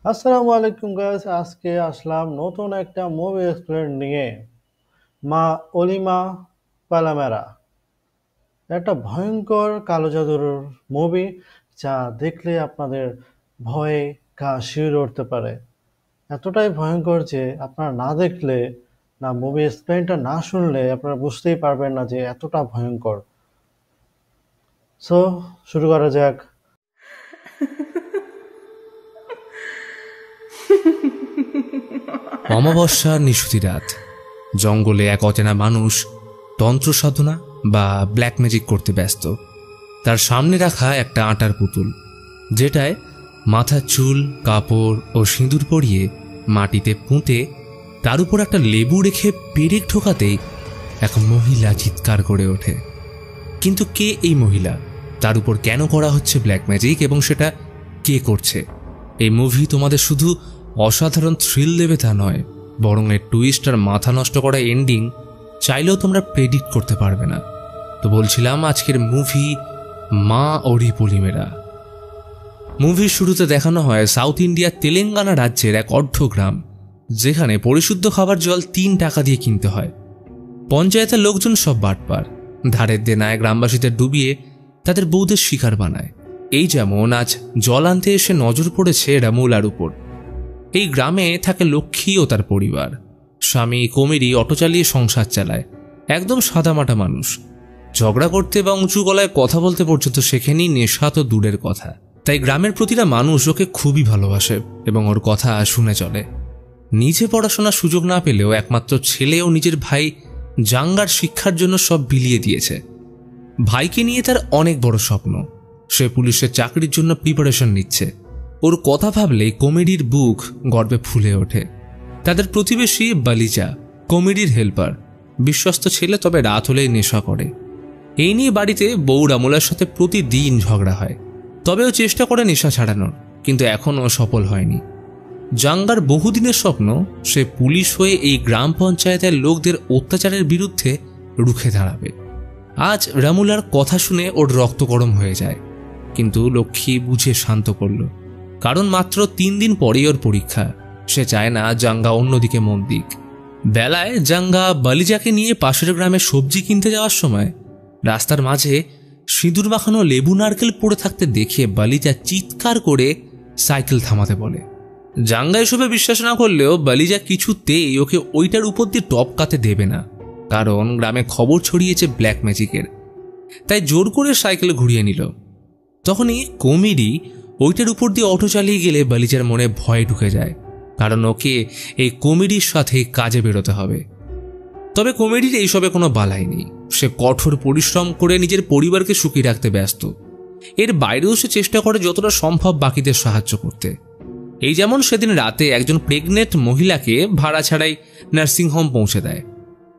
আসসালামু আলাইকুম গাইস, আজকে আসলাম নতুন একটা মুভি এক্সপ্লেন নিয়ে। মা অলিমা পালামেরা একটা ভয়ঙ্কর কালো জাদুর মুভি, যা দেখলে আপনাদের ভয়ে গা শিউরে উঠতে পারে। এতটাই ভয়ঙ্কর যে আপনারা না দেখলে, না মুভি এক্সপ্লেনটা না শুনলে আপনারা বুঝতেই পারবেন না যে এতটা ভয়ঙ্কর। সো শুরু করা যাক। অমাবস্যার নিশুতি রাত। জঙ্গলে এক অচেনা মানুষ তন্ত্র সাধনা বা ব্ল্যাক ম্যাজিক করতে ব্যস্ত। তার সামনে রাখা একটা আটার পুতুল, যেটায় মাথার চুল, কাপড় ও সিঁদুর পরিয়ে মাটিতে পুঁতে তার উপর একটা লেবু রেখে পেরেক ঠোকাতেই এক মহিলা চিৎকার করে ওঠে। কিন্তু কে এই মহিলা? তার উপর কেন করা হচ্ছে ব্ল্যাক ম্যাজিক এবং সেটা কে করছে? এই মুভি তোমাদের শুধু অসাধারণ থ্রিল দেবে তা নয়, বরং এর টুইস্ট আর মাথা নষ্ট করা এন্ডিং চাইলেও তোমরা প্রেডিক্ট করতে পারবে না। তো বলছিলাম, আজকের মুভি মা ওরি পলিমেরা। মুভির শুরুতে দেখানো হয় সাউথ ইন্ডিয়ার তেলেঙ্গানা রাজ্যের এক অর্ধ গ্রাম, যেখানে পরিশুদ্ধ খাবার জল 3 টাকা দিয়ে কিনতে হয়। পঞ্চায়েতের লোকজন সব বাটপার, ধারের দেনায় গ্রামবাসীদের ডুবিয়ে তাদের বউদের শিকার বানায়। এই যেমন আজ জল আনতে এসে নজর পড়েছে রামুলার উপর। এই গ্রামে থাকে লক্ষ্মী ও তার পরিবার। স্বামী কোমেরি অটো চালিয়ে সংসার চালায়, একদম সাদামাটা মানুষ। ঝগড়া করতে বা উঁচু গলায় কথা বলতে পর্যন্ত শেখেনি, নেশা তো দূরের কথা। তাই গ্রামের প্রতিটা মানুষ ওকে খুবই ভালোবাসে এবং ওর কথা শুনে চলে। নিজে পড়াশোনার সুযোগ না পেলেও একমাত্র ছেলে ও নিজের ভাই জাঙ্গার শিক্ষার জন্য সব বিলিয়ে দিয়েছে। ভাইকে নিয়ে তার অনেক বড় স্বপ্ন, সে পুলিশের চাকরির জন্য প্রিপারেশন নিচ্ছে। ওর কথা ভাবলেই কমেডির বুক গর্বে ফুলে ওঠে। তাদের প্রতিবেশী বালিজা, কমেডির হেল্পার, বিশ্বস্ত ছেলে, তবে রাত হলেই নেশা করে। এই নিয়ে বাড়িতে বউ রামুলার সাথে প্রতিদিন ঝগড়া হয়। তবে ও চেষ্টা করে নেশা ছাড়ানোর, কিন্তু এখনও সফল হয়নি। জাঙ্গার বহুদিনের স্বপ্ন সে পুলিশ হয়ে এই গ্রাম পঞ্চায়েতের লোকদের অত্যাচারের বিরুদ্ধে রুখে দাঁড়াবে। আজ রামুলার কথা শুনে ওর রক্ত গরম হয়ে যায়, কিন্তু লক্ষ্মী বুঝে শান্ত করল, কারণ মাত্র 3 দিন পরেই ওর পরীক্ষা। সে চায় না জাঙ্গা অন্যদিকে মন দিক। বেলায় জাঙ্গা বালিজাকে নিয়ে পাশের গ্রামে সবজি কিনতে যাওয়ার সময় রাস্তার মাঝে সিঁদুর মাখানো লেবু নারকেল পড়ে থাকতে দেখে বালিজা চিৎকার করে সাইকেল থামাতে বলে। জাঙ্গা এসবে বিশ্বাস না করলেও বালিজা কিছুতেই ওকে ওইটার উপর দিয়ে টপকাতে দেবে না, কারণ গ্রামে খবর ছড়িয়েছে ব্ল্যাক ম্যাজিকের। তাই জোর করে সাইকেল ঘুরিয়ে নিল। তখনই কমেডি ওইটার উপর দিয়ে অটো চালিয়ে গেলে বালিজার মনে ভয় ঢুকে যায়, কারণ ওকে এই কমেডির সাথে কাজে বেরোতে হবে। তবে কমেডির এইসবে কোনো বালাই নেই। সে কঠোর পরিশ্রম করে নিজের পরিবারকে সুখী রাখতে ব্যস্ত। এর বাইরেও সে চেষ্টা করে যতটা সম্ভব বাকিদের সাহায্য করতে। এই যেমন সেদিন রাতে একজন প্রেগনেন্ট মহিলাকে ভাড়া ছাড়াই নার্সিংহোম পৌঁছে দেয়।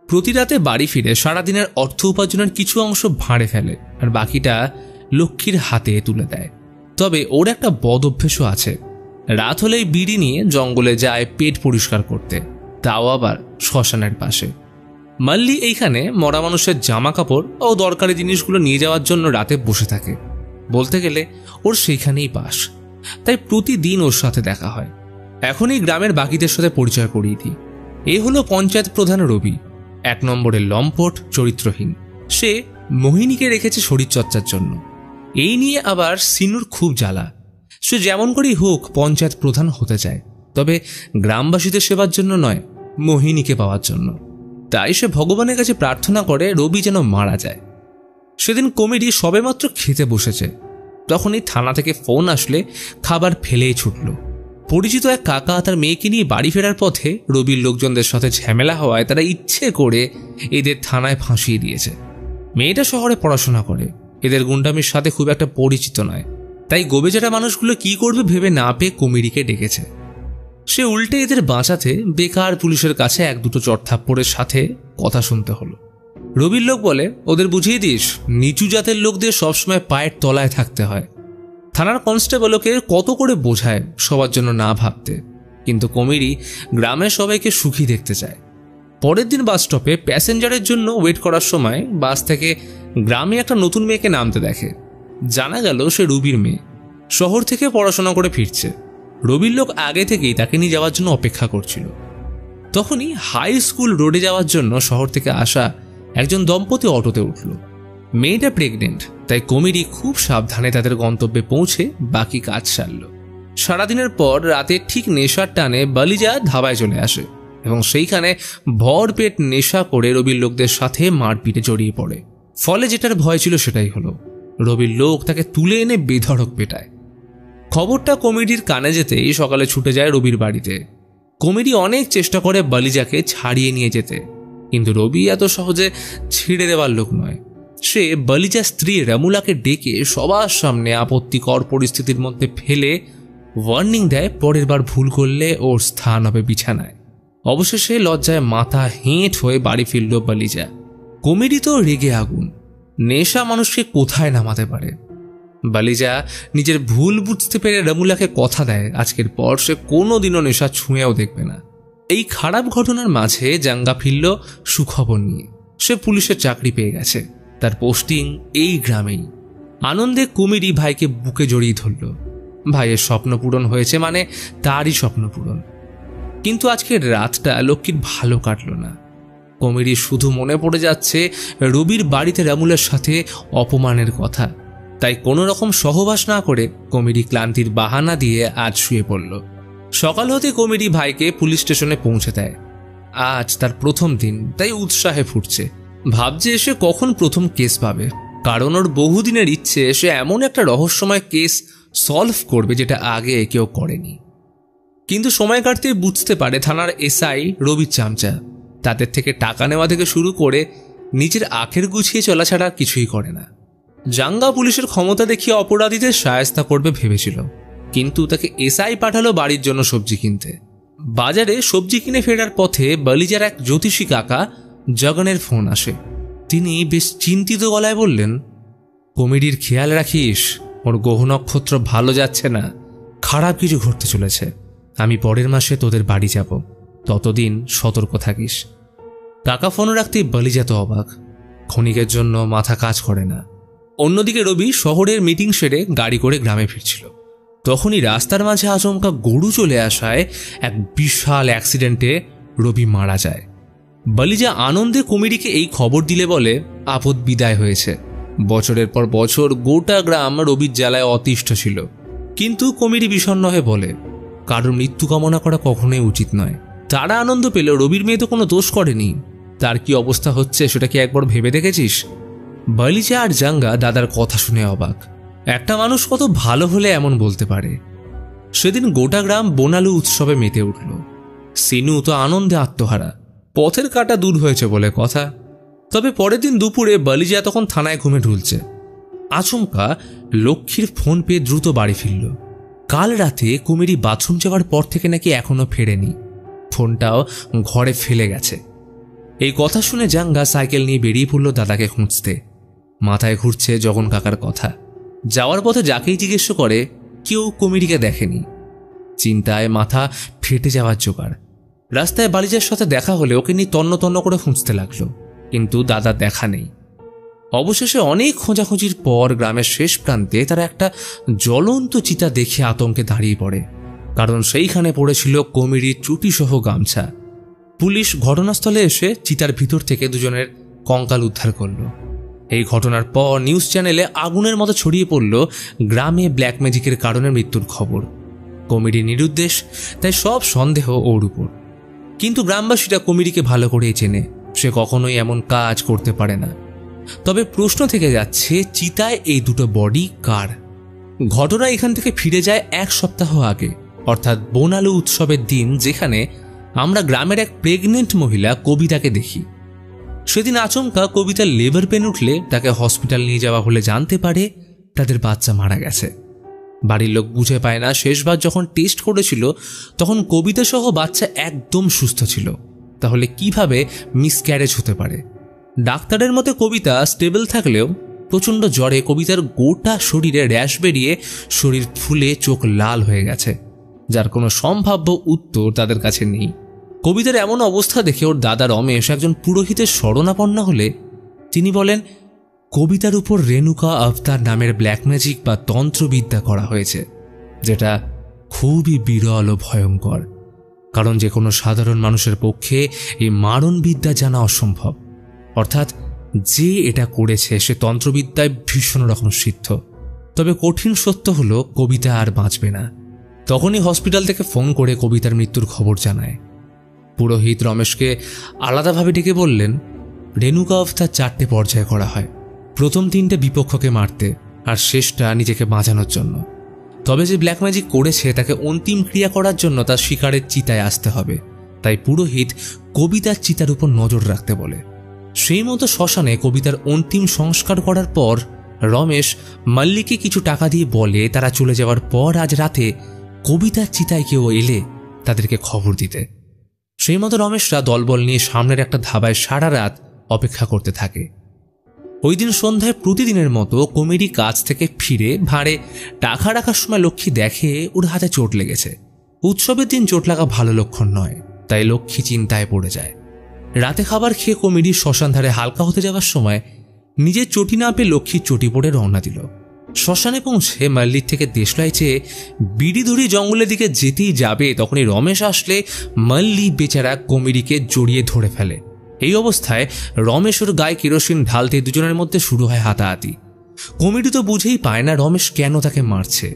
প্রতি রাতে বাড়ি ফিরে সারাদিনের অর্থ উপার্জনের কিছু অংশ ভাঁড়ে ফেলে আর বাকিটা লক্ষ্মীর হাতে তুলে দেয়। তবে ওর একটা বদ অভ্যেসও আছে। রাত হলেই বিড়ি নিয়ে জঙ্গলে যায় পেট পরিষ্কার করতে, তাও আবার শ্মশানের পাশে। মাল্লি এইখানে মরা মানুষের জামা কাপড় ও দরকারি জিনিসগুলো নিয়ে যাওয়ার জন্য রাতে বসে থাকে। বলতে গেলে ওর সেইখানেই বাস, তাই প্রতিদিন ওর সাথে দেখা হয়। এখনই গ্রামের বাকিদের সাথে পরিচয় করিয়ে দিই। এ হলো পঞ্চায়েত প্রধান রবি, 1 নম্বরের লম্পট, চরিত্রহীন। সে মোহিনীকে রেখেছে শরীরচর্চার জন্য। এই নিয়ে আবার সিনুর খুব জ্বালা। সে যেমন করেই হোক পঞ্চায়েত প্রধান হতে চায়, তবে গ্রামবাসীদের সেবার জন্য নয়, মোহিনীকে পাওয়ার জন্য। তাই সে ভগবানের কাছে প্রার্থনা করে রবি যেন মারা যায়। সেদিন কমেডি সবেমাত্র খেতে বসেছে, তখনই থানা থেকে ফোন আসলে খাবার ফেলেই ছুটল। পরিচিত এক কাকা তার মেয়েকে নিয়ে বাড়ি ফেরার পথে রবির লোকজনদের সাথে ঝামেলা হওয়ায় তারা ইচ্ছে করে এদের থানায় ফাঁসিয়ে দিয়েছে। মেয়েটা শহরে পড়াশোনা করে, এদের গুন্ডামির সাথে খুব একটা পরিচিত নয়, তাই গোবেচারা মানুষগুলো কি করবে ভেবে না পেয়ে কমেডিকে ডেকেছে। সে উল্টে এদের বাঁচাতে বেকার পুলিশের কাছে 1-2 চড়থাপ্পড়ের সাথে কথা শুনতে হলো। রবির লোক বলে, ওদের বুঝিয়ে দিস, নিচু জাতের লোকদের সবসময় পায়ের তলায় থাকতে হয়। থানার কনস্টেবল ওকে কত করে বোঝায় সবার জন্য না ভাবতে, কিন্তু কমেডি গ্রামের সবাইকে সুখী দেখতে চায়। পরের দিন বাস স্টপে প্যাসেঞ্জারের জন্য ওয়েট করার সময় বাস থেকে গ্রামে একটা নতুন মেয়েকে নামতে দেখে। জানা গেল সে রুবির মেয়ে, শহর থেকে পড়াশোনা করে ফিরছে। রবির লোক আগে থেকেই তাকে নিয়ে যাওয়ার জন্য অপেক্ষা করছিল। তখনই হাই স্কুল রোডে যাওয়ার জন্য শহর থেকে আসা একজন দম্পতি অটোতে উঠল। মেয়েটা প্রেগনেন্ট, তাই কমিটি খুব সাবধানে তাদের গন্তব্যে পৌঁছে বাকি কাজ সারল। সারাদিনের পর রাতে ঠিক নেশার টানে বালিজা ধাবায় চলে আসে এবং সেইখানে ভরপেট নেশা করে রবির লোকদের সাথে মারপিটে জড়িয়ে পড়ে। ফলে যেটার ভয় ছিল সেটাই হলো, রবির লোক তাকে তুলে এনে বেধড়ক পেটায়। খবরটা কমিটির কানে যেতেই সকালে ছুটে যায় রবির বাড়িতে। কমিটি অনেক চেষ্টা করে বালিজাকে ছাড়িয়ে নিয়ে যেতে, কিন্তু রবি এত সহজে ছেড়ে দেওয়ার লোক নয়। সে বালিজার স্ত্রী রামুলাকে ডেকে সবার সামনে আপত্তিকর পরিস্থিতির মধ্যে ফেলে ওয়ার্নিং দেয় পরের বার ভুল করলে ওর স্থান হবে বিছানায়। অবশেষে লজ্জায় মাথা হেঁট হয়ে বাড়ি ফিরল বালিজা। কমিটি তো রেগে আগুন, নেশা মানুষকে কোথায় নামাতে পারে। বালিজা নিজের ভুল বুঝতে পেরে রামুলাকে কথা দেয় আজকের পর সে কোনোদিনও নেশা ছুঁয়েও দেখবে না। এই খারাপ ঘটনার মাঝে জাঙ্গা ফিরল সুখবর নিয়ে। সে পুলিশের চাকরি পেয়ে গেছে, তার পোস্টিং এই গ্রামেই। আনন্দে কুমিরি ভাইকে বুকে জড়িয়ে ধরল। ভাইয়ের স্বপ্ন পূরণ হয়েছে মানে তারই স্বপ্ন পূরণ। কিন্তু আজকের রাতটা লক্ষ্মীর ভালো কাটল না। কুমিরি শুধু মনে পড়ে যাচ্ছে রবির বাড়িতে রামুলের সাথে অপমানের কথা। তাই কোনো রকম সহবাস না করে কুমিরি ক্লান্তির বাহানা দিয়ে আজ শুয়ে পড়ল। সকাল হতে কুমিরি ভাইকে পুলিশ স্টেশনে পৌঁছে দেয়। আজ তার প্রথম দিন, তাই উৎসাহে ফুটছে। ভাবছে সে কখন প্রথম কেস পাবে, কারণ ওর বহুদিনের ইচ্ছে সে এমন একটা রহস্যময় কেস সলভ করবে যেটা আগে কেউ করেনি। কিন্তু সময় কাটতে বুঝতে পারে থানার এসআই রবির চামচা তাদের থেকে টাকা নেওয়া থেকে শুরু করে নিজের আখের গুছিয়ে চলা ছাড়া কিছুই করে না। জাঙ্গা পুলিশের ক্ষমতা দেখিয়ে অপরাধীদের শায়েস্তা করবে ভেবেছিল, কিন্তু তাকে এসআই পাঠালো বাড়ির জন্য সবজি কিনতে। বাজারে সবজি কিনে ফেরার পথে বালিজার এক জ্যোতিষী কাকা জগনের ফোন আসে। তিনি বেশ চিন্তিত গলায় বললেন, কমিটির খেয়াল রাখিস, ওর গ্রহ নক্ষত্র ভালো যাচ্ছে না, খারাপ কিছু ঘটতে চলেছে। আমি পরের মাসে তোদের বাড়ি যাব, ততদিন সতর্ক থাকিস। কাকা ফোন রাখতেই বালিজা তো অবাক, ক্ষণিকের জন্য মাথা কাজ করে না। অন্যদিকে রবি শহরের মিটিং সেরে গাড়ি করে গ্রামে ফিরছিল। তখনই রাস্তার মাঝে আচমকা গরু চলে আসায় এক বিশাল অ্যাক্সিডেন্টে রবি মারা যায়। বালিজা আনন্দে কুমিরিকে এই খবর দিলে বলে আপদ বিদায় হয়েছে। বছরের পর বছর গোটা গ্রাম রবির জ্বালায় অতিষ্ঠ ছিল, কিন্তু কুমিরি বিষণ্ণ হয়ে বলে কারোর মৃত্যু কামনা করা কখনোই উচিত নয়। তারা আনন্দ পেল রবির মেয়ে তো কোনো দোষ করেনি, তার কি অবস্থা হচ্ছে সেটা কি একবার ভেবে দেখেছিস? বালিজা আর জাঙ্গা দাদার কথা শুনে অবাক। একটা মানুষ কত ভালো হলে এমন বলতে পারে। সেদিন গোটা গ্রাম বোনালু উৎসবে মেতে উঠল। সিনু তো আনন্দে আত্মহারা, পথের কাটা দূর হয়েছে বলে কথা। তবে পরের দিন দুপুরে বালিজা তখন থানায় ঘুমে ঢুলছে। আচমকা লক্ষ্মীর ফোন পেয়ে দ্রুত বাড়ি ফিরল। কাল রাতে কুমিরি বাথরুম যাওয়ার পর থেকে নাকি এখনো ফেরেনি, ফোনটাও ঘরে ফেলে গেছে। এই কথা শুনে জাঙ্গা সাইকেল নিয়ে বেরিয়ে পড়ল দাদাকে খুঁজতে। মাথায় ঘুরছে জগন কাকার কথা। যাওয়ার পথে যাকেই জিজ্ঞেস করে কেউ কুমিরিকে দেখেনি। চিন্তায় মাথা ফেটে যাওয়ার জোগাড়। রাস্তায় বালিজার সাথে দেখা হলে ওকে নিয়ে তন্ন তন্ন করে খুঁজতে লাগলো, কিন্তু দাদার দেখা নেই। অবশেষে অনেক খোঁজাখুঁজির পর গ্রামের শেষ প্রান্তে তারা একটা জ্বলন্ত চিতা দেখে আতঙ্কে দাঁড়িয়ে পড়ে, কারণ সেইখানে পড়েছিল কুমিরির চুটিসহ গামছা। পুলিশ ঘটনাস্থলে এসে চিতার ভিতর থেকে দুজনের কঙ্কাল উদ্ধার করল। এই ঘটনার পর নিউজ চ্যানেলে আগুনের মতো ছড়িয়ে পড়ল গ্রামে ব্ল্যাক ম্যাজিকের কারণে মৃত্যুর খবর। কুমিরি নিরুদ্দেশ, তাই সব সন্দেহ ওর উপর। কিন্তু গ্রামবাসীরা কুমিরিকে ভালো করেই চেনে, সে কখনোই এমন কাজ করতে পারে না। তবে প্রশ্ন থেকে যাচ্ছে চিতায় এই দুটো বডি কার? ঘটনা এখান থেকে ফিরে যায় এক সপ্তাহ আগে, অর্থাৎ বোনালু উৎসবের দিন, যেখানে আমরা গ্রামের এক প্রেগনেন্ট মহিলা কবিতাকে দেখি। সেদিন আচমকা কবিতার লেবার পেন উঠলে তাকে হসপিটাল নিয়ে যাওয়া হলে জানতে পারে তাদের বাচ্চা মারা গেছে। বাড়ির লোক বুঝে পায় না শেষবার যখন টেস্ট করেছিল তখন কবিতা সহ বাচ্চা একদম সুস্থ ছিল, তাহলে কিভাবে মিসক্যারেজ হতে পারে? ডাক্তারের মতে কবিতা স্টেবল থাকলেও প্রচণ্ড জ্বরে কবিতার গোটা শরীরে র্যাশ বেরিয়ে শরীর ফুলে চোখ লাল হয়ে গেছে, যার কোনো সম্ভাব্য উত্তর তাদের কাছে নেই। কবিতার এমন অবস্থা দেখে ওর দাদা রমেশ একজন পুরোহিতের শরণাপন্ন হলে তিনি বলেন কবিতার উপর রেণুকা আফতার নামের ব্ল্যাক ম্যাজিক বা তন্ত্রবিদ্যা করা হয়েছে, যেটা খুবই বিরল ও ভয়ঙ্কর, কারণ যে কোনো সাধারণ মানুষের পক্ষে এই মারণবিদ্যা জানা অসম্ভব। অর্থাৎ যে এটা করেছে সে তন্ত্রবিদ্যায় ভীষণ রকম সিদ্ধ। তবে কঠিন সত্য হলো কবিতা আর বাঁচবে না। তখনই হসপিটাল থেকে ফোন করে কবিতার মৃত্যুর খবর জানায়। পুরোহিত রমেশকে আলাদাভাবে ডেকে বললেন, রেণুকা অবস্থার 4টে পর্যায়ে করা হয়। প্রথম 3টে বিপক্ষকে মারতে, আর শেষটা নিজেকে বাঁচানোর জন্য। তবে যে ব্ল্যাক ম্যাজিক করেছে তাকে অন্তিম ক্রিয়া করার জন্য তার শিকারের চিতায় আসতে হবে। তাই পুরোহিত কবিতার চিতার উপর নজর রাখতে বলে। সেই মতো শ্মশানে কবিতার অন্তিম সংস্কার করার পর রমেশ মাল্লিকে কিছু টাকা দিয়ে বলে তারা চলে যাওয়ার পর আজ রাতে কবিতার চিতায় কেউ এলে তাদেরকে খবর দিতে। সেই মতো রমেশরা দলবল নিয়ে সামনের একটা ধাবায় সারা রাত অপেক্ষা করতে থাকে। ওই দিন সন্ধ্যায় প্রতিদিনের মতো কমিটি কাজ থেকে ফিরে ভাঁড়ে টাকা রাখার সময় লক্ষ্মী দেখে ওর হাতে চোট লেগেছে। উৎসবের দিন চোট লাগা ভালো লক্ষণ নয়, তাই লক্ষ্মী চিন্তায় পড়ে যায়। রাতে খাবার খেয়ে কমিটির শ্মশান ধারে হালকা হতে যাওয়ার সময় নিজের চটি না পেয়ে লক্ষ্মীর চটি পড়ে রওনা দিল। শ্মশানে পৌঁছে মাল্লির থেকে দেশলাই চেয়ে বিড়ি ধরে জঙ্গলের দিকে যেতেই যাবে, তখনই রমেশ আসলে মাল্লি বেচারা কমিটিকে জড়িয়ে ধরে ফেলে। এই অবস্থায় রমেশ ওর গায়ে কেরোসিন ঢালতে দুজনের মধ্যে শুরু হয় হাতাহাতি। কমিটি তো বুঝেই পায় না রমেশ কেন তাকে মারছে।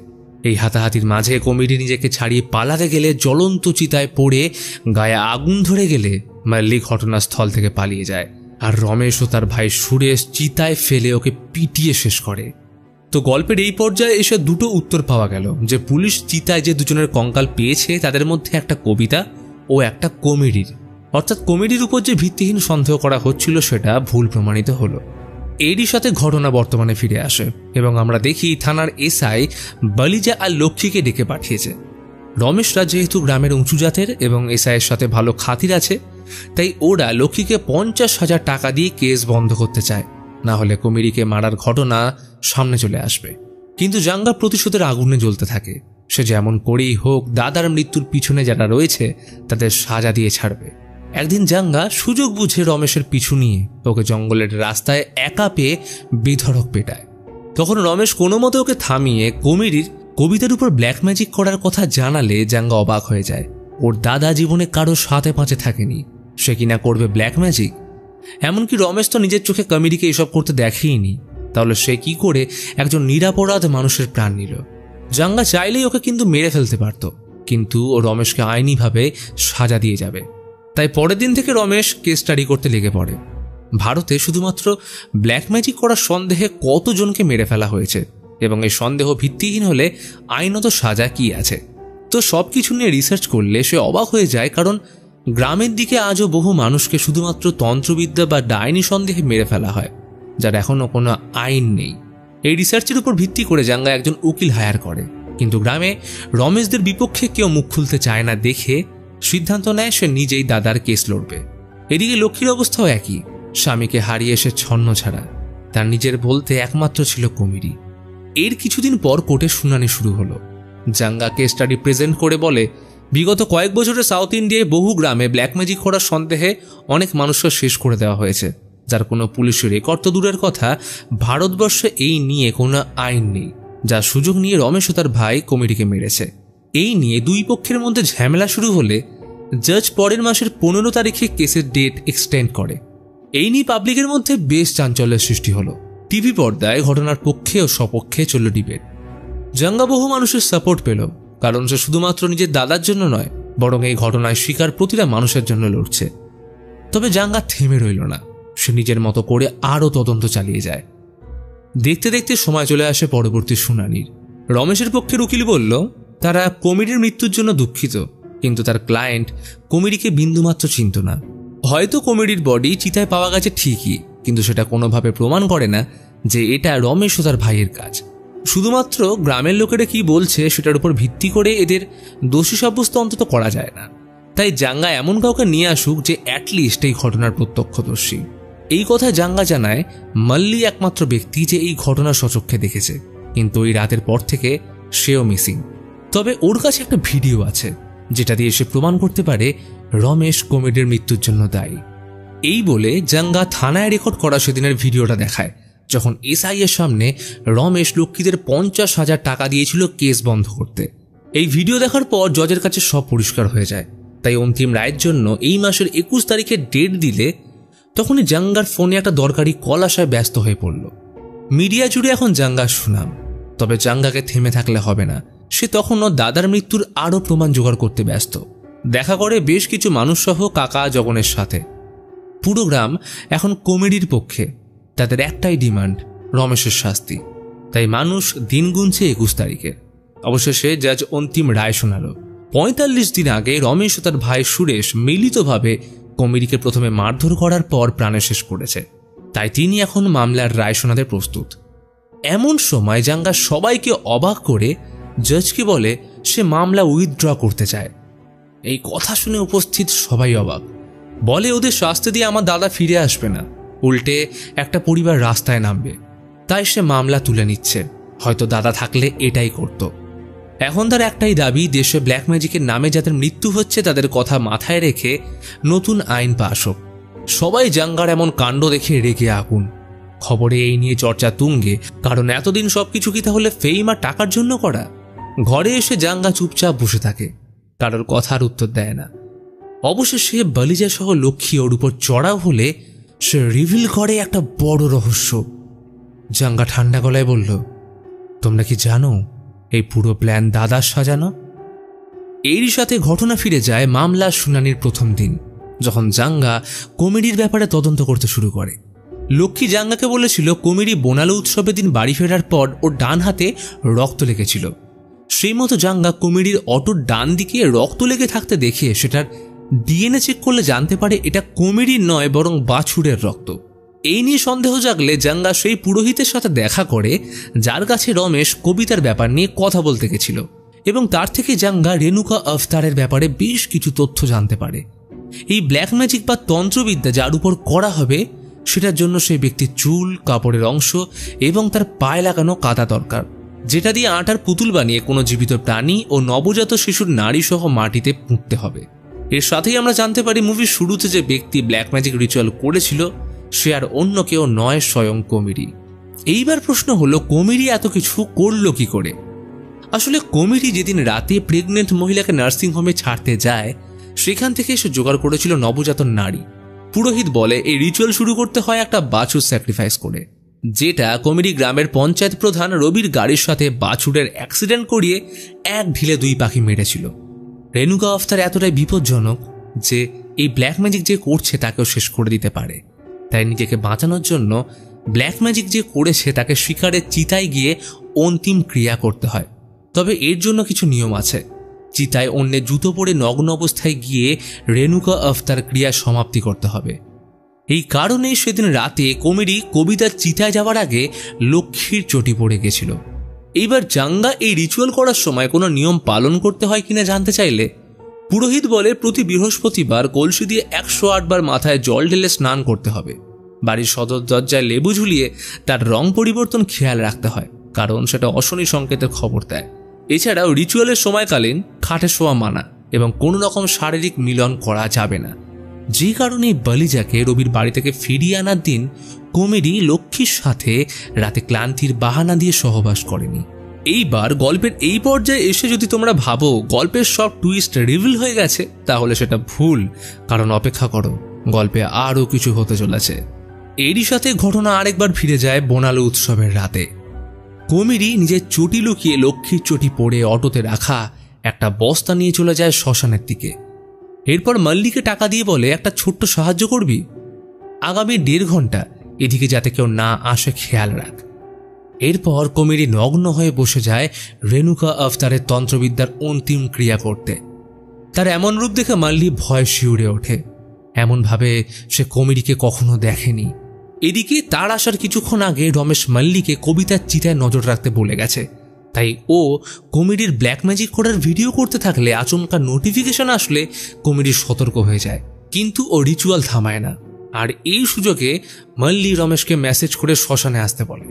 এই হাতাহাতির মাঝে কমিটি নিজেকে ছাড়িয়ে পালাতে গেলে জ্বলন্ত চিতায় পড়ে গায়ে আগুন ধরে গেলে মাল্লি ঘটনাস্থল থেকে পালিয়ে যায়, আর রমেশ ও তার ভাই সুরেশ চিতায় ফেলে ওকে পিটিয়ে শেষ করে। তো গল্পের এই পর্যায়ে এসে দুটো উত্তর পাওয়া গেল, যে পুলিশ চিতায় যে দুজনের কঙ্কাল পেয়েছে তাদের মধ্যে একটা কবিতা ও একটা কমিটির, অর্থাৎ কমিটির উপর যে ভিত্তিহীন সন্দেহ করা হচ্ছিল সেটা ভুল প্রমাণিত হলো। এরই সাথে ঘটনা বর্তমানে ফিরে আসে এবং আমরা দেখি থানার এসআই বালিজা আর লক্ষ্মীকে ডেকে পাঠিয়েছে। রমেশরা যেহেতু গ্রামের উঁচু জাতের এবং এসআইয়ের সাথে ভালো খাতির আছে, তাই ওরা লক্ষ্মীকে 50,000 টাকা দিয়ে কেস বন্ধ করতে চায়, না হলে কমিটিকে মারার ঘটনা সামনে চলে আসবে। কিন্তু জাঙ্গা প্রতিশোধের আগুনে জ্বলতে থাকে। সে যেমন করেই হোক দাদার মৃত্যুর পিছনে যারা রয়েছে তাদের সাজা দিয়ে ছাড়বে। একদিন জাঙ্গা সুযোগ বুঝে রমেশের পিছু নিয়ে ওকে জঙ্গলের রাস্তায় একা পেয়ে বেধড়ক পেটায়। তখন রমেশ কোনো মতে ওকে থামিয়ে কমিটির কবিতার উপর ব্ল্যাক ম্যাজিক করার কথা জানালে জাঙ্গা অবাক হয়ে যায়। ওর দাদা জীবনে কারো সাথে পাঁচে থাকেনি, সে কিনা করবে ব্ল্যাক ম্যাজিক। এমনকি রমেশ তো নিজের চোখে কমিটিকে এসব করতে দেখেইনি, তাহলে সে কি করে একজন নিরাপরাধ মানুষের প্রাণ নিল? জাঙ্গা চাইলেই ওকে কিন্তু মেরে ফেলতে পারত, কিন্তু ও রমেশকে আইনিভাবে সাজা দিয়ে যাবে। তাই পরের দিন থেকে রমেশ কেস স্টাডি করতে লেগে পড়ে। ভারতে শুধুমাত্র ব্ল্যাক ম্যাজিক করার সন্দেহে কতজনকে মেরে ফেলা হয়েছে এবং এই সন্দেহ ভিত্তিহীন হলে আইনত সাজা কি আছে। তো সব কিছু নিয়ে রিসার্চ করলে সে অবাক হয়ে যায়, কারণ গ্রামের দিকে আজও বহু মানুষকে শুধুমাত্র তন্ত্রবিদ্যা বা ডাইনি সন্দেহে মেরে ফেলা হয়, যার এখনও কোনো আইন নেই। এই রিসার্চের উপর ভিত্তি করে জাঙ্গা একজন উকিল হায়ার করে, কিন্তু গ্রামে রমেশদের বিপক্ষে কেউ মুখ খুলতে চায় না দেখে সিদ্ধান্ত নেয় সে নিজেই দাদার কেস লড়বে। এদিকে লক্ষ্মীর অবস্থাও একই, স্বামীকে হারিয়ে সে ছন্ন ছাড়া, তার নিজের বলতে একমাত্র ছিল কমিটি। এর কিছুদিন পর কোর্টে শুনানি শুরু হলো। জাঙ্গা কেস স্টাডি প্রেজেন্ট করে বলে, বিগত কয়েক বছরে সাউথ ইন্ডিয়ায় বহু গ্রামে ব্ল্যাক ম্যাজিক করার সন্দেহে অনেক মানুষকে শেষ করে দেওয়া হয়েছে, যার কোনো পুলিশের রেকর্ড তো দূরের কথা, ভারতবর্ষে এই নিয়ে কোনো আইন নেই। যার সুযোগ নিয়ে রমেশ ও তার ভাই কমিটিকে মেরেছে। এই নিয়ে দুই পক্ষের মধ্যে ঝামেলা শুরু হলে জাজ পরের মাসের 15 তারিখে কেসের ডেট এক্সটেন্ড করে। এই নিয়ে পাবলিকের মধ্যে বেশ চাঞ্চল্যের সৃষ্টি হলো। টিভি পর্দায় ঘটনার পক্ষে ও সপক্ষে চলল ডিবেট। জাঙ্গা বহু মানুষের সাপোর্ট পেল, কারণ সে শুধুমাত্র নিজের দাদার জন্য নয়, বরং এই ঘটনায় শিকার প্রতিটা মানুষের জন্য লড়ছে। তবে জাঙ্গা থেমে রইল না, সে নিজের মতো করে আরও তদন্ত চালিয়ে যায়। দেখতে দেখতে সময় চলে আসে পরবর্তী শুনানির। রমেশের পক্ষের উকিল বলল, তারা কমিটির মৃত্যুর জন্য দুঃখিত, কিন্তু তার ক্লায়েন্ট কমিটিকে বিন্দুমাত্র চিনত না। হয়তো কমিটির বডি চিতায় পাওয়া গেছে ঠিকই, কিন্তু সেটা কোনোভাবে প্রমাণ করে না যে এটা রমেশ ও তার ভাইয়ের কাজ। শুধুমাত্র গ্রামের লোকেরা কি বলছে সেটার উপর ভিত্তি করে এদের দোষী সাব্যস্ত অন্তত করা যায় না। তাই জাঙ্গা এমন কাউকে নিয়ে আসুক যে অ্যাটলিস্ট এই ঘটনার প্রত্যক্ষদর্শী। এই কথা জাঙ্গা জানায় মাল্লি একমাত্র ব্যক্তি যে এই ঘটনা স্বচক্ষে দেখেছে, কিন্তু ওই রাতের পর থেকে সেও মিসিং। তবে ওর কাছে একটা ভিডিও আছে যেটা দিয়ে সে প্রমাণ করতে পারে রমেশ কমিটির মৃত্যুর জন্য দায়ী। এই বলে জাঙ্গা থানায় রেকর্ড করা সেদিনের ভিডিওটা দেখায়, যখন এসআই এর সামনে রমেশ লক্ষ্মীদের 50,000 টাকা দিয়েছিল কেস বন্ধ করতে। এই ভিডিও দেখার পর জজের কাছে সব পরিষ্কার হয়ে যায়। তাই অন্তিম রায়ের জন্য এই মাসের 21 তারিখে ডেট দিলে তখনই জাঙ্গার ফোনে একটা দরকারি কল আসায় ব্যস্ত হয়ে পড়ল। মিডিয়া জুড়ে এখন জাঙ্গার সুনাম, তবে জাঙ্গাকে থেমে থাকলে হবে না। সে তখনও দাদার মৃত্যুর আরও প্রমাণ জোগাড় করতে ব্যস্ত। দেখা করে বেশ কিছু মানুষ সহ কাকা জগনের সাথে। পুরো গ্রাম এখন কমেডির পক্ষে। তাদের একটাই ডিমান্ড, রমেশের শাস্তি। তাই মানুষ দিন গুনছে 21 তারিখে। অবশেষে জাজ অন্তিম রায় শোনাল। 45 দিন আগে রমেশ ও তার ভাই সুরেশ মিলিতভাবে কমেডিকে প্রথমে মারধর করার পর প্রাণে শেষ করেছে। তাই তিনি এখন মামলার রায় শোনাতে প্রস্তুত। এমন সময় জাঙ্গা সবাইকে অবাক করে জজকে বলে সে মামলা উইথড্র করতে চায়। এই কথা শুনে উপস্থিত সবাই অবাক। বলে ওদের শাস্তি দিয়ে আমার দাদা ফিরে আসবে না, উল্টে একটা পরিবার রাস্তায় নামবে। তাই সে মামলা তুলে নিচ্ছে। হয়তো দাদা থাকলে এটাই করত। এখন তার একটাই দাবি, দেশে ব্ল্যাক ম্যাজিকের নামে যাদের মৃত্যু হচ্ছে তাদের কথা মাথায় রেখে নতুন আইন পাস হোক। সবাই জাঙ্গার এমন কাণ্ড দেখে রেগে আগুন। খবরে এই নিয়ে চর্চা তুঙ্গে, কারণ এতদিন সবকিছু কি তাহলে ফেম আর টাকার জন্য করা? ঘরে এসে জাঙ্গা চুপচাপ বসে থাকে, কারোর কথার উত্তর দেয় না। অবশেষে বালিজা সহ লক্ষ্মী ওর উপর চড়াও হলে সে রিভিল করে একটা বড় রহস্য। জাঙ্গা ঠান্ডা গলায় বলল, তোমরা কি জানো এই পুরো প্ল্যান দাদার সাজানো? এরই সাথে ঘটনা ফিরে যায় মামলা শুনানির প্রথম দিন, যখন জাঙ্গা কমেডির ব্যাপারে তদন্ত করতে শুরু করে। লক্ষ্মী জাঙ্গাকে বলেছিল কমেডি বোনালো উৎসবের দিন বাড়ি ফেরার পর ওর ডান হাতে রক্ত লেগেছিল। সেই মতো জাঙ্গা কমেডির অটোর ডান দিকে রক্ত লেগে থাকতে দেখে সেটার ডিএনএ চেক করলে জানতে পারে এটা কমেডির নয় বরং বাছুরের রক্ত। এই নিয়ে সন্দেহ জাগলে জাঙ্গা সেই পুরোহিতের সাথে দেখা করে, যার কাছে রমেশ কবিতার ব্যাপার নিয়ে কথা বলতে গেছিল, এবং তার থেকে জাঙ্গা রেণুকা আফতারের ব্যাপারে বেশ কিছু তথ্য জানতে পারে। এই ব্ল্যাক ম্যাজিক বা তন্ত্রবিদ্যা যার উপর করা হবে সেটার জন্য সেই ব্যক্তির চুল, কাপড়ের অংশ এবং তার পায়ে লাগানো কাদা দরকার, যেটা দিয়ে আটার পুতুল বানিয়ে কোনো জীবিত প্রাণী ও নবজাত শিশুর নাড়ি সহ মাটিতে পুঁততে হবে। এর সাথেই আমরা জানতে পারি মুভির শুরুতে যে ব্যক্তি ব্ল্যাক ম্যাজিক রিচুয়াল করেছিল সে আর অন্য কেউ নয়, স্বয়ং কমেডি। এইবার প্রশ্ন হলো, কমেডি এত কিছু করলো কি করে? আসলে কমেডি যেদিন রাতে প্রেগনেন্ট মহিলাকে নার্সিংহোমে ছাড়তে যায় সেখান থেকে সে জোগাড় করেছিল নবজাত নারী। পুরোহিত বলে এই রিচুয়াল শুরু করতে হয় একটা বাছুর স্যাক্রিফাইস করে, যেটা কমেডি গ্রামের পঞ্চায়েত প্রধান রবির গাড়ির সাথে বাছুরের অ্যাক্সিডেন্ট করিয়ে এক ঢিলে দুই পাখি মেরেছিল। রেণুকা আফতার এতটাই বিপজ্জনক যে এই ব্ল্যাক ম্যাজিক যে করছে তাকেও শেষ করে দিতে পারে। তাই নিজেকে বাঁচানোর জন্য ব্ল্যাক ম্যাজিক যে করেছে তাকে শিকারের চিতায় গিয়ে অন্তিম ক্রিয়া করতে হয়। তবে এর জন্য কিছু নিয়ম আছে। চিতায় অন্যের জুতো পরে নগ্ন অবস্থায় গিয়ে রেণুকা আফতার ক্রিয়া সমাপ্তি করতে হবে। এই কারণেই সেদিন রাতে কমেডি কবিতার চিতায় যাওয়ার আগে লক্ষ্মীর চটি পড়ে গেছিল। এইবার জাঙ্গা এই রিচুয়াল করার সময় কোনো নিয়ম পালন করতে হয় কিনা জানতে চাইলে পুরোহিত বলে প্রতি বৃহস্পতিবার কলসি দিয়ে 108 বার মাথায় জল ঢেলে স্নান করতে হবে। বাড়ির সদর দরজায় লেবু ঝুলিয়ে তার রং পরিবর্তন খেয়াল রাখতে হয়, কারণ সেটা অশনি সংকেতের খবর দেয়। এছাড়াও রিচুয়ালের সময়কালীন খাটে শোয়া মানা এবং কোনো রকম শারীরিক মিলন করা যাবে না। যে কারণে বালিজাকে রবির বাড়ি থেকে ফিরিয়ে আনার দিন কমেডি লক্ষ্মীর সাথে রাতে ক্লান্তির বাহানা দিয়ে সহবাস করেনি। এইবার গল্পের এই পর্যায়ে এসে যদি তোমরা ভাবো গল্পের সব টুইস্ট রিভিল হয়ে গেছে, তাহলে সেটা ভুল। কারণ অপেক্ষা করো, গল্পে আরও কিছু হতে চলেছে। এরই সাথে ঘটনা আরেকবার ফিরে যায় বোনালো উৎসবের রাতে। কমেডি নিজের চটি লুকিয়ে লক্ষ্মীর চটি পরে অটোতে রাখা একটা বস্তা নিয়ে চলে যায় শ্মশানের দিকে। এরপর মাল্লিকে টাকা দিয়ে বলে একটা ছোট্ট সাহায্য করবি, আগামী 1.5 ঘন্টা এদিকে যাতে কেউ না আসে খেয়াল রাখ। এরপর কমেডি নগ্ন হয়ে বসে যায় রেণুকা আফতারের তন্ত্রবিদ্যার অন্তিম ক্রিয়া করতে। তার এমন রূপ দেখে মাল্লি ভয় শিউরে ওঠে। এমনভাবে সে কমেডিকে কখনো দেখেনি। এদিকে তার আসার কিছুক্ষণ আগে রমেশ মাল্লিকে কবিতার চিতায় নজর রাখতে বলে গেছে। তাই ও কমেডির ব্ল্যাক ম্যাজিক করার ভিডিও করতে থাকলে আচমকা নোটিফিকেশন আসলে কমেডি সতর্ক হয়ে যায়, কিন্তু ও রিচুয়াল থামায় না। আর এই সুযোগে মাল্লি রমেশকে মেসেজ করে শ্মশানে আসতে বলে।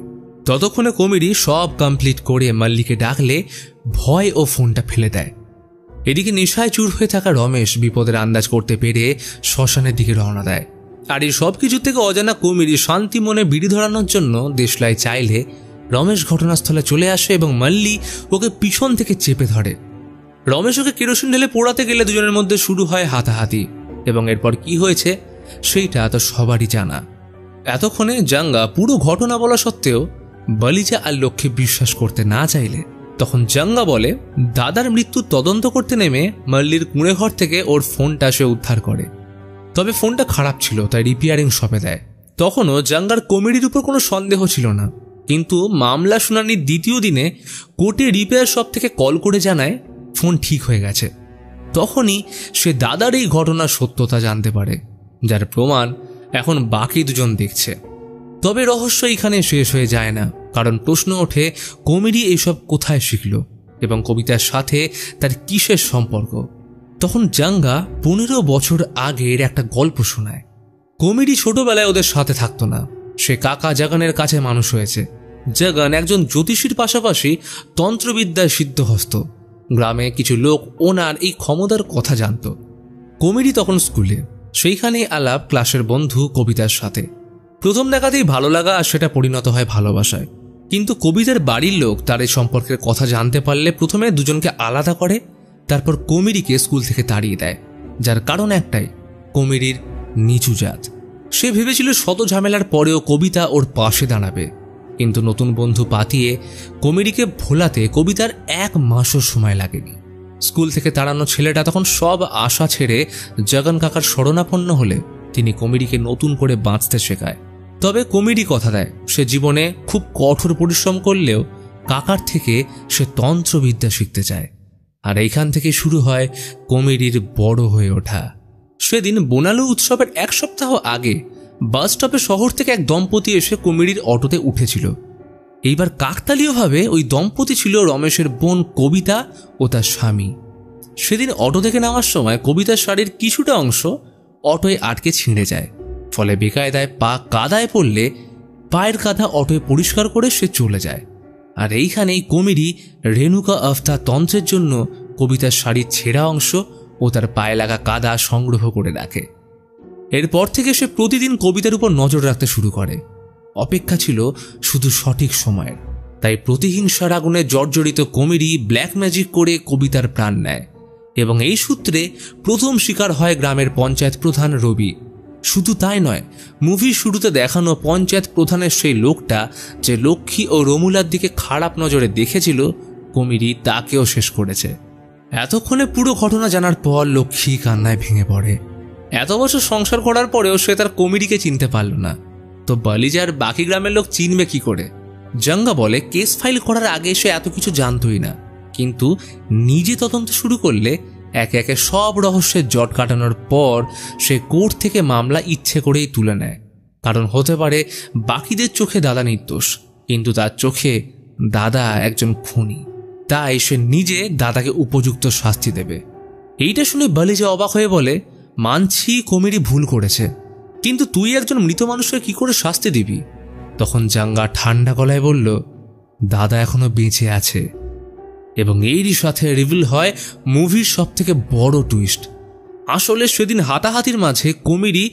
ততক্ষণে কমেডি সব কমপ্লিট করে মাল্লিকে ডাকলে ভয় ও ফোনটা ফেলে দেয়। এদিকে নেশায় চুর হয়ে থাকা রমেশ বিপদের আন্দাজ করতে পেরে শ্মশানের দিকে রওনা দেয়। আর এই সব কিছু থেকে অজানা কমেডি শান্তি মনে বিড়ি ধরানোর জন্য দেশলাই চাইলে রমেশ ঘটনাস্থলে চলে আসে এবং মাল্লি ওকে পিছন থেকে চেপে ধরে। রমেশ ওকে কেরোসিন ঢেলে পোড়াতে গেলে দুজনের মধ্যে শুরু হয় হাতাহাতি, এবং এরপর কি হয়েছে সেইটা তো সবারই জানা। এতক্ষণে জাঙ্গা পুরো ঘটনা বলা সত্ত্বেও বালিজা আর লক্ষ্মী বিশ্বাস করতে না চাইলে তখন জাঙ্গা বলে দাদার মৃত্যুর তদন্ত করতে নেমে মাল্লির কুঁড়ে ঘর থেকে ওর ফোনটা সে উদ্ধার করে। তবে ফোনটা খারাপ ছিল, তাই রিপেয়ারিং শপে দেয়। তখনও জাঙ্গার কমেডির উপর কোনো সন্দেহ ছিল না, কিন্তু মামলা শুনানির দ্বিতীয় দিনে কোর্টে রিপেয়ার শপ থেকে কল করে জানায় ফোন ঠিক হয়ে গেছে। তখনই সে দাদার এই ঘটনার সত্যতা জানতে পারে, যার প্রমাণ এখন বাকি দুজন দেখছে। তবে রহস্য এখানে শেষ হয়ে যায় না, কারণ প্রশ্ন ওঠে কমেডি এইসব কোথায় শিখল এবং কবিতার সাথে তার কিসের সম্পর্ক। তখন জাঙ্গা 15 বছর আগের একটা গল্প শোনায়। কমেডি ছোটবেলায় ওদের সাথে থাকতো না, সে কাকা জাগানের কাছে মানুষ হয়েছে। জাগান একজন জ্যোতিষীর পাশাপাশি তন্ত্রবিদ্যায় সিদ্ধহস্ত। গ্রামে কিছু লোক ওনার এই ক্ষমতার কথা জানত। কমেডি তখন স্কুলে, সেইখানেই আলাপ ক্লাসের বন্ধু কবিতার সাথে। প্রথম দেখাতেই ভালো লাগা আর সেটা পরিণত হয় ভালোবাসায়। কিন্তু কবিতার বাড়ির লোক তার এই সম্পর্কের কথা জানতে পারলে প্রথমে দুজনকে আলাদা করে, তারপর কমেডিকে স্কুল থেকে তাড়িয়ে দেয়। যার কারণ একটাই, কমেডির নিচু জাত। সে ভেবেছিল শত ঝামেলার পরেও কবিতা ওর পাশে দাঁড়াবে, কিন্তু নতুন বন্ধু পাতিয়ে কমেডিকে ভোলাতে কবিতার 1 মাসও সময় লাগেনি। স্কুল থেকে তাড়ানো ছেলেটা তখন সব আশা ছেড়ে জগন কাকার শরণাপন্ন হলে তিনি কমেডিকে নতুন করে বাঁচতে শেখায়। তবে কমেডি কথা দেয় সে জীবনে খুব কঠোর পরিশ্রম করলেও কাকার থেকে সে তন্ত্রবিদ্যা শিখতে চায়। আর এইখান থেকে শুরু হয় কমেডির বড় হয়ে ওঠা। সেদিন বোনালু উৎসবের 1 সপ্তাহ আগে বাস স্টপে শহর থেকে এক দম্পতি এসে কমেডির অটোতে উঠেছিল। এইবার কাকতালীয়ভাবে ওই দম্পতি ছিল রমেশের বোন কবিতা ও তার স্বামী। সেদিন অটো থেকে নামার সময় কবিতার শাড়ির কিছুটা অংশ অটোয় আটকে ছিঁড়ে যায়, ফলে বেকায়দায় পা কাদায় পড়লে পায়ের কাদা অটোয় পরিষ্কার করে সে চলে যায়। আর এইখানেই কমেডি রেণুকা আফতা তন্ত্রের জন্য কবিতার শাড়ির ছেঁড়া অংশ ও তার পায়ে লাগা কাদা সংগ্রহ করে রাখে। এরপর থেকে সে প্রতিদিন কবিতার উপর নজর রাখতে শুরু করে। অপেক্ষা ছিল শুধু সঠিক সময়ের। তাই প্রতিহিংসার আগুনে জর্জরিত কমেডি ব্ল্যাক ম্যাজিক করে কবিতার প্রাণ নেয়, এবং এই সূত্রে প্রথম শিকার হয় গ্রামের পঞ্চায়েত প্রধান রবি। শুধু তাই নয়, মুভির শুরুতে দেখানো পঞ্চায়েত প্রধানের সেই লোকটা যে লক্ষ্মী ও রমুলার দিকে খারাপ নজরে দেখেছিল, কমেডি তাকেও শেষ করেছে। এতক্ষণে পুরো ঘটনা জানার পর লক্ষ্মী কান্নায় ভেঙে পড়ে। এত বছর সংসার করার পরেও সে তার কমেডিকে চিনতে পারল না, তো বালিজার বাকি গ্রামের লোক চিনবে কি করে? জাঙ্গা বলে কেস ফাইল করার আগে সে এত কিছু জানতই না, কিন্তু নিজে তদন্ত শুরু করলে একে একে সব রহস্যের জট কাটানোর পর সে কোর্ট থেকে মামলা ইচ্ছে করেই তুলে নেয়। কারণ হতে পারে বাকিদের চোখে দাদা নির্দোষ, কিন্তু তার চোখে দাদা একজন খুনি। তাই সে নিজে দাদাকে উপযুক্ত শাস্তি দেবে। এইটা শুনে বালিজা অবাক হয়ে বলে, মানছি কমেডি ভুল করেছে, কিন্তু তুই একজন মৃত মানুষকে কি করে শাস্তি দিবি? তখন জাঙ্গা ঠান্ডা গলায় বলল, দাদা এখনো বেঁচে আছে। এবং এরই সাথে রিভিল হয় মুভির সব থেকে বড় টুইস্ট। আসলে সেদিন হাতাহাতির মাঝে কমেডি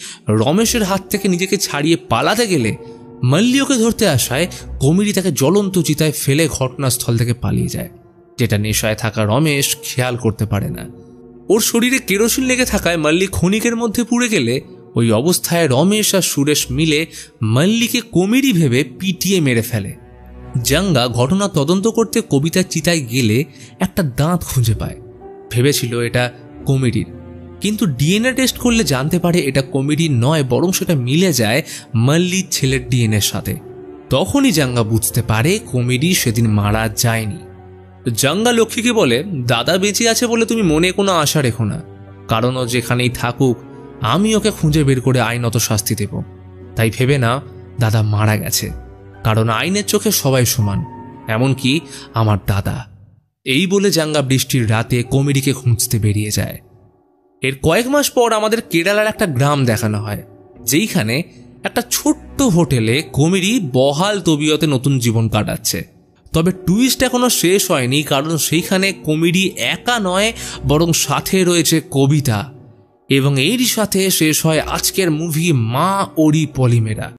রমেশের হাত থেকে নিজেকে ছাড়িয়ে পালাতে গেলে মাল্লিওকে ধরতে আসায় কমেডি তাকে জ্বলন্ত চিতায় ফেলে ঘটনাস্থল থেকে পালিয়ে যায়, যেটা নেশায় থাকা রমেশ খেয়াল করতে পারে না। ওর শরীরে কেরোসিন লেগে থাকায় মাল্লি ক্ষণিকের মধ্যে পুড়ে গেলে ওই অবস্থায় রমেশ আর সুরেশ মিলে মাল্লিকে কমেডি ভেবে পিটিয়ে মেরে ফেলে। জাঙ্গা ঘটনা তদন্ত করতে কবিতার চিতায় গেলে একটা দাঁত খুঁজে পায়। ভেবেছিল এটা কমেডির, কিন্তু ডিএনএ টেস্ট করলে জানতে পারে এটা কমেডির নয়, বরং সেটা মিলে যায় মাল্লির ছেলের ডিএনএর সাথে। তখনই জাঙ্গা বুঝতে পারে কমেডি সেদিন মারা যায়নি। জাঙ্গা লক্ষ্মীকে বলে, দাদা বেঁচে আছে বলে তুমি মনে কোনো আশা রেখো না, কারণ ও যেখানেই থাকুক আমি ওকে খুঁজে বের করে আইনত শাস্তি দেব। তাই ভেবে না দাদা মারা গেছে, কারণ আইনের চোখে সবাই সমান, এমনকি আমার দাদা। এই বলে জাঙ্গা বৃষ্টির রাতে কমেডিকে খুঁজতে বেরিয়ে যায়। এর কয়েক মাস পর আমাদের কেরালার একটা গ্রাম দেখানো হয়, যেইখানে একটা ছোট্ট হোটেলে কমেডি বহাল তবিয়তে নতুন জীবন কাটাচ্ছে। তবে টুইস্ট এখনো শেষ হয়নি, কারণ সেইখানে কমেডি একা নয়, বরং সাথে রয়েছে কবিতা। এবং এরই সাথে শেষ হয় আজকের মুভি মা ওরি পলিমেরা।